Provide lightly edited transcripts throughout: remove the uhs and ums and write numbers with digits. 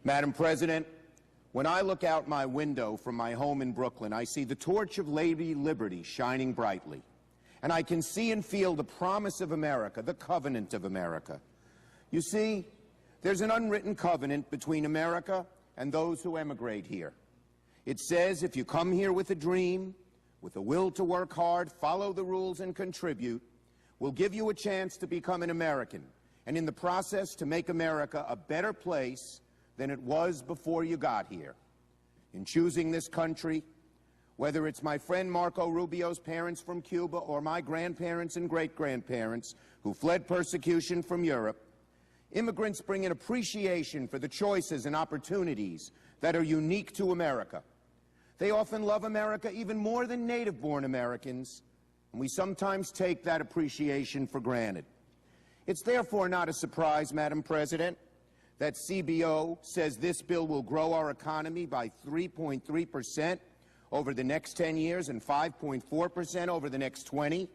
Madam President, when I look out my window from my home in Brooklyn, I see the torch of Lady Liberty shining brightly. And I can see and feel the promise of America, the covenant of America. You see, there's an unwritten covenant between America and those who emigrate here. It says if you come here with a dream, with a will to work hard, follow the rules and contribute, we'll give you a chance to become an American, and in the process to make America a better place than it was before you got here. In choosing this country, whether it's my friend Marco Rubio's parents from Cuba or my grandparents and great-grandparents who fled persecution from Europe, immigrants bring an appreciation for the choices and opportunities that are unique to America. They often love America even more than native-born Americans, and we sometimes take that appreciation for granted. It's therefore not a surprise, Madam President, that CBO says this bill will grow our economy by 3.3% over the next 10 years and 5.4% over the next 20.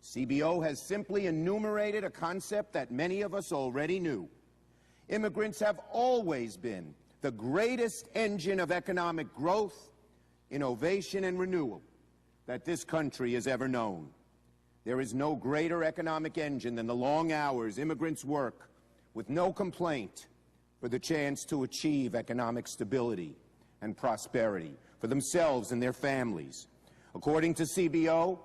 CBO has simply enumerated a concept that many of us already knew. Immigrants have always been the greatest engine of economic growth, innovation, and renewal that this country has ever known. There is no greater economic engine than the long hours immigrants work with no complaint for the chance to achieve economic stability and prosperity for themselves and their families. According to CBO,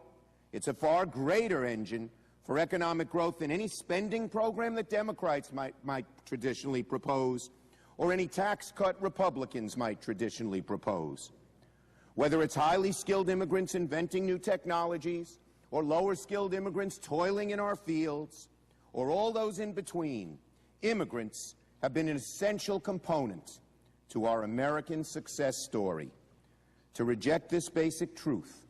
it's a far greater engine for economic growth than any spending program that Democrats might traditionally propose or any tax cut Republicans might traditionally propose. Whether it's highly skilled immigrants inventing new technologies or lower skilled immigrants toiling in our fields or all those in between, immigrants have been an essential component to our American success story. To reject this basic truth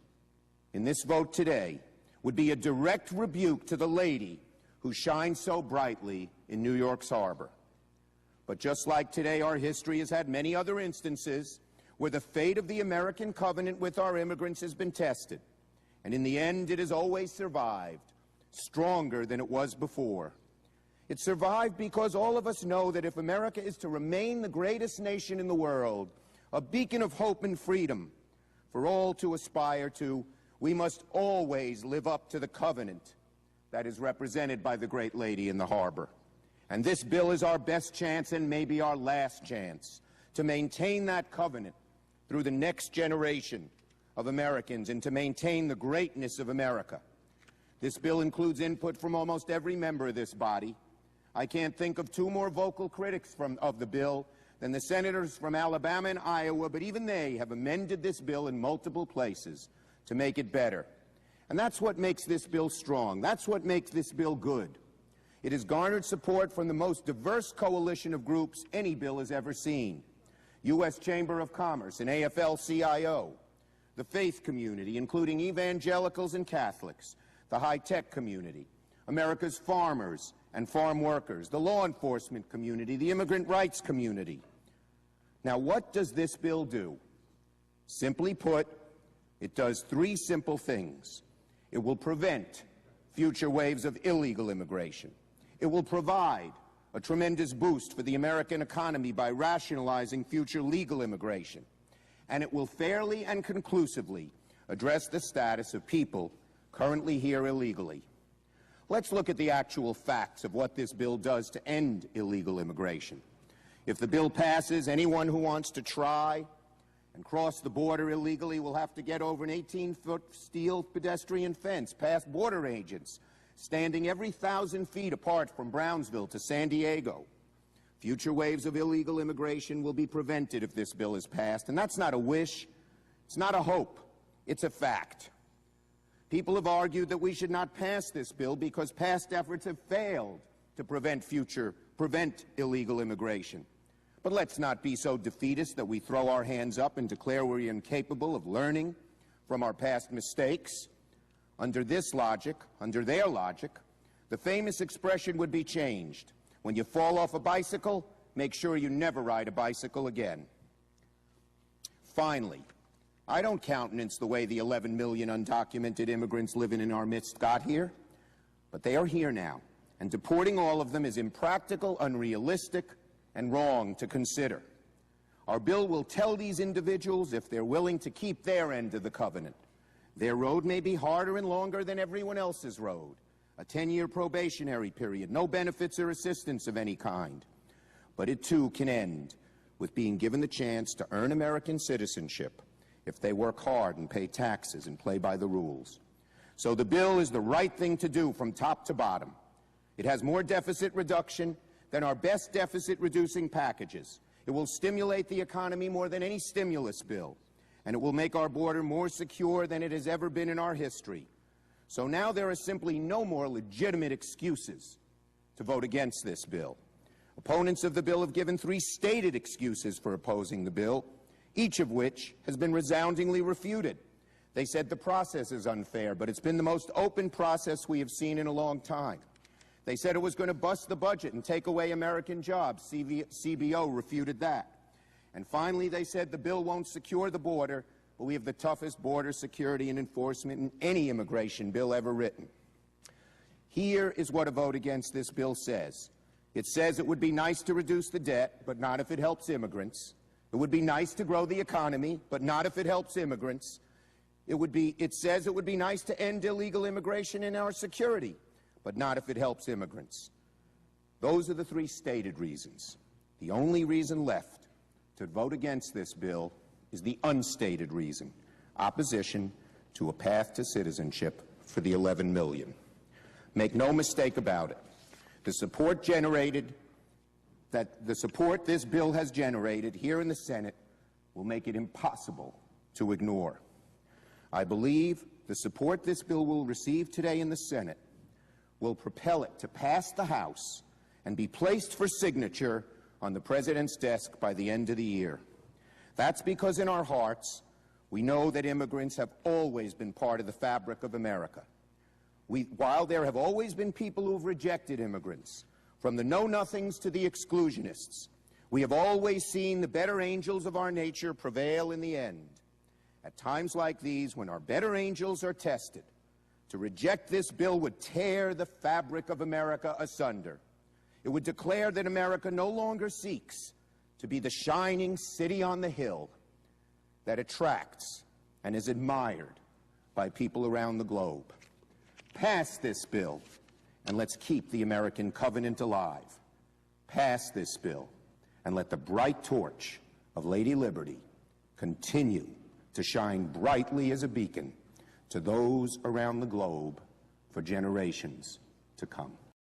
in this vote today would be a direct rebuke to the lady who shines so brightly in New York's harbor. But just like today, our history has had many other instances where the fate of the American covenant with our immigrants has been tested. And in the end, it has always survived, stronger than it was before. It survived because all of us know that if America is to remain the greatest nation in the world, a beacon of hope and freedom for all to aspire to, we must always live up to the covenant that is represented by the great lady in the harbor. And this bill is our best chance and maybe our last chance to maintain that covenant through the next generation of Americans and to maintain the greatness of America. This bill includes input from almost every member of this body. I can't think of two more vocal critics of the bill than the senators from Alabama and Iowa, but even they have amended this bill in multiple places to make it better. And that's what makes this bill strong. That's what makes this bill good. It has garnered support from the most diverse coalition of groups any bill has ever seen. U.S. Chamber of Commerce and AFL-CIO, the faith community, including evangelicals and Catholics, the high-tech community, America's farmers and farm workers, the law enforcement community, the immigrant rights community. Now, what does this bill do? Simply put, it does three simple things. It will prevent future waves of illegal immigration. It will provide a tremendous boost for the American economy by rationalizing future legal immigration. And it will fairly and conclusively address the status of people currently here illegally. Let's look at the actual facts of what this bill does to end illegal immigration. If the bill passes, anyone who wants to try and cross the border illegally will have to get over an 18-foot steel pedestrian fence, past border agents standing every 1,000 feet apart from Brownsville to San Diego. Future waves of illegal immigration will be prevented if this bill is passed, and that's not a wish, it's not a hope, it's a fact. People have argued that we should not pass this bill because past efforts have failed to prevent illegal immigration. But let's not be so defeatist that we throw our hands up and declare we're incapable of learning from our past mistakes. Under this logic, under their logic, the famous expression would be changed. When you fall off a bicycle, make sure you never ride a bicycle again. Finally, I don't countenance the way the 11 million undocumented immigrants living in our midst got here, but they are here now, and deporting all of them is impractical, unrealistic, and wrong to consider. Our bill will tell these individuals if they're willing to keep their end of the covenant. Their road may be harder and longer than everyone else's road. A 10-year probationary period, no benefits or assistance of any kind. But it too can end with being given the chance to earn American citizenship if they work hard and pay taxes and play by the rules. So the bill is the right thing to do from top to bottom. It has more deficit reduction than our best deficit-reducing packages. It will stimulate the economy more than any stimulus bill, and it will make our border more secure than it has ever been in our history. So now there are simply no more legitimate excuses to vote against this bill. Opponents of the bill have given 3 stated excuses for opposing the bill, each of which has been resoundingly refuted. They said the process is unfair, but it's been the most open process we have seen in a long time. They said it was going to bust the budget and take away American jobs. CBO refuted that. And finally, they said the bill won't secure the border, but we have the toughest border security and enforcement in any immigration bill ever written. Here is what a vote against this bill says. It says it would be nice to reduce the debt, but not if it helps immigrants. It would be nice to grow the economy, but not if it helps immigrants. It says it would be nice to end illegal immigration in our security, but not if it helps immigrants. Those are the 3 stated reasons. The only reason left to vote against this bill is the unstated reason, opposition to a path to citizenship for the 11 million. Make no mistake about it. The support this bill has generated here in the Senate will make it impossible to ignore. I believe the support this bill will receive today in the Senate will propel it to pass the House and be placed for signature on the President's desk by the end of the year. That's because in our hearts, we know that immigrants have always been part of the fabric of America. While there have always been people who've rejected immigrants, from the know-nothings to the exclusionists, we have always seen the better angels of our nature prevail in the end. At times like these, when our better angels are tested, to reject this bill would tear the fabric of America asunder. It would declare that America no longer seeks to be the shining city on the hill that attracts and is admired by people around the globe. Pass this bill, and let's keep the American covenant alive. Pass this bill, and let the bright torch of Lady Liberty continue to shine brightly as a beacon to those around the globe for generations to come.